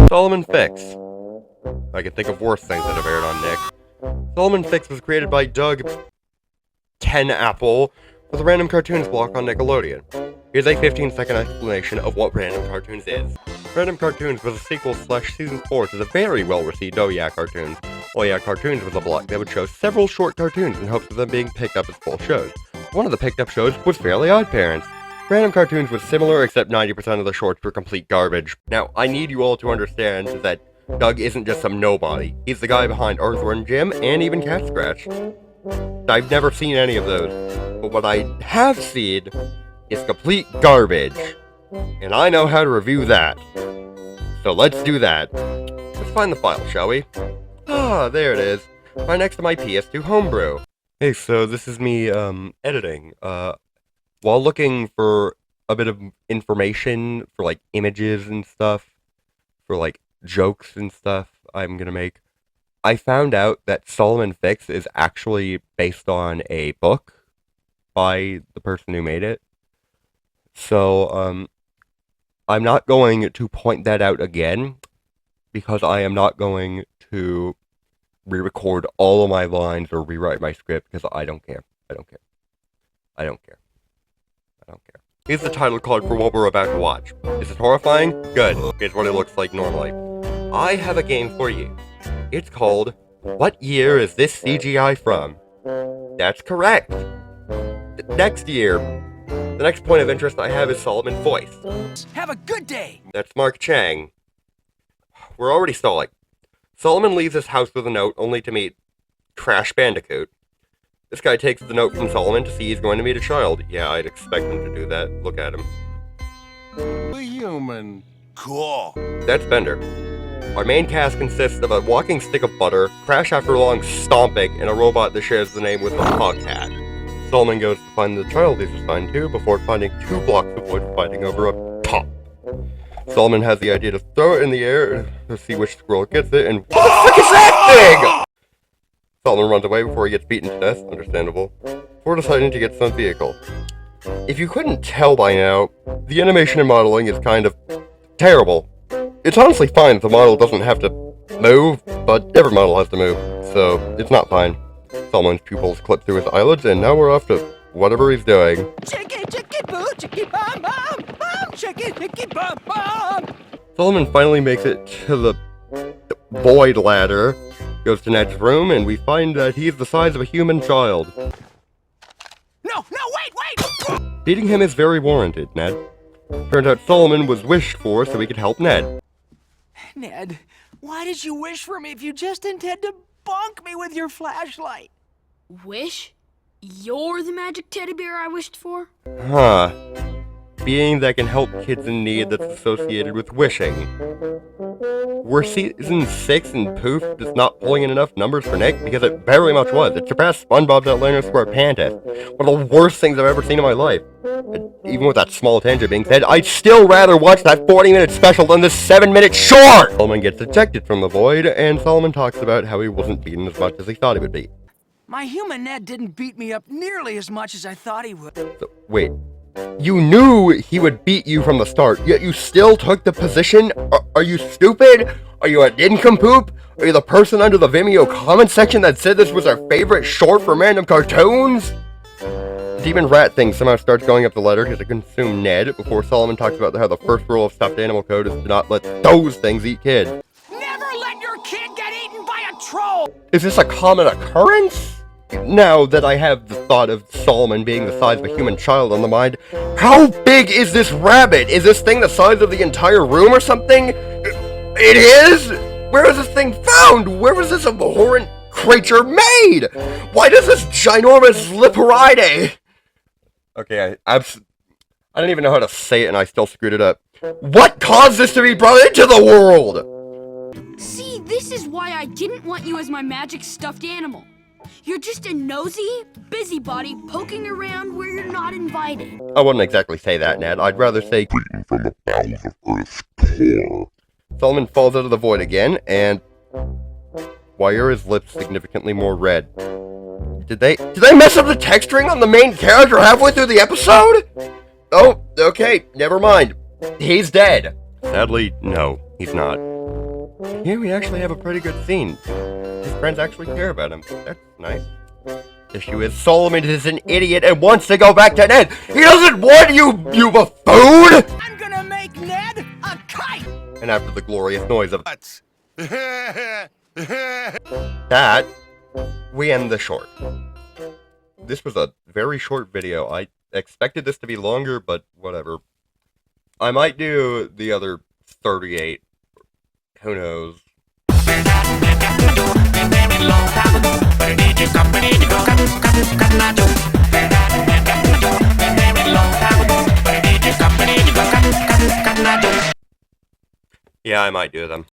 Solomon Fix. I can think of worse things that have aired on Nick. Solomon Fix was created by Doug 10 Apple with a Random Cartoons block on Nickelodeon. Here's a 15-second explanation of what Random Cartoons is. Random Cartoons was a sequel / season 4 to the very well-received Oh Yeah Cartoons. Oh Yeah Cartoons was a block that would show several short cartoons in hopes of them being picked up as full shows. One of the picked up shows was Fairly Odd Parents. Random Cartoons was similar, except 90% of the shorts were complete garbage. Now, I need you all to understand that Doug isn't just some nobody. He's the guy behind Earthworm Jim and even Cat Scratch. I've never seen any of those, but what I have seen is complete garbage, and I know how to review that. So let's do that. Let's find the file, shall we? Ah, there it is, right next to my PS2 homebrew. Hey, so this is me, editing. While looking for a bit of information for, like, images and stuff, for, like, jokes and stuff I'm gonna make, I found out that Solomon Fix is actually based on a book by the person who made it. So, I'm not going to point that out again, because I am not going to re-record all of my lines or rewrite my script, because I don't care. I don't care. I don't care. I don't care. Here's the title card for what we're about to watch. Is it horrifying? Good. Here's what it looks like normally. I have a game for you. It's called, What Year Is This CGI From? That's correct. Next year. The next point of interest I have is Solomon's voice. Have a good day! That's Mark Chang. We're already stalling. Solomon leaves his house with a note, only to meet Crash Bandicoot. This guy takes the note from Solomon to see he's going to meet a child. Yeah, I'd expect him to do that. Look at him. A human. Cool. That's Bender. Our main cast consists of a walking stick of butter, Crash after long stomping, and a robot that shares the name with the Hog Cat. Solomon goes to find the child he's assigned to before finding 2 blocks of wood fighting over a top. Solomon has the idea to throw it in the air to see which squirrel gets it, and what the frick is that thing?! Solomon runs away before he gets beaten to death, understandable, before deciding to get some vehicle. If you couldn't tell by now, the animation and modeling is kind of terrible. It's honestly fine if the model doesn't have to move, but every model has to move, so it's not fine. Solomon's pupils clip through his eyelids, and now we're off to whatever he's doing. Chicky, chicky, boo, chicky, bum, bum, bum, chicky, chicky, bum, bum. Solomon finally makes it to the void ladder, goes to Ned's room, and we find that he's the size of a human child. No, wait! Beating him is very warranted, Ned. Turns out Solomon was wished for so he could help Ned. Ned, why did you wish for me if you just intend to bonk me with your flashlight? Wish? You're the magic teddy bear I wished for? Huh. Being that can help kids in need that's associated with wishing. Were season 6 and Poof just not pulling in enough numbers for Nick? Because it very much was. It surpassed SpongeBob's Atlanta Square Pantis. One of the worst things I've ever seen in my life. And even with that small tangent being said, I'd still rather watch that 40-minute special than this 7-minute short! Solomon gets ejected from the void, and Solomon talks about how he wasn't beaten as much as he thought he would be. My human Ned didn't beat me up nearly as much as I thought he would. So, wait. You knew he would beat you from the start, yet you still took the position? Are you stupid? Are you a nincompoop? Are you the person under the Vimeo comment section that said this was our favorite short from Random Cartoons? The demon rat thing somehow starts going up the ladder to consume Ned before Solomon talks about how the first rule of stuffed animal code is to not let those things eat kids. Never let your kid get eaten by a troll! Is this a common occurrence? Now that I have the thought of Solomon being the size of a human child on the mind, how big is this rabbit? Is this thing the size of the entire room or something? It is? Where is this thing found? Where was this abhorrent creature made? Why does this ginormous Liparide? Okay, I don't even know how to say it and I still screwed it up. What caused this to be brought into the world? See, this is why I didn't want you as my magic stuffed animal. You're just a nosy, busybody poking around where you're not invited. I wouldn't exactly say that, Ned. I'd rather say beaten from the bowels of Earth's core. Solomon falls out of the void again, and why are his lips significantly more red? Did they mess up the texturing on the main character halfway through the episode? Oh, okay, never mind. He's dead! Sadly, no, he's not. Here we actually have a pretty good scene. His friends actually care about him. That's nice. The issue is Solomon is an idiot and wants to go back to Ned! He doesn't want you buffoon! I'm gonna make Ned a kite! And after the glorious noise of What? that, we end the short. This was a very short video. I expected this to be longer, but whatever. I might do the other 38. Who knows? Yeah, I might do them.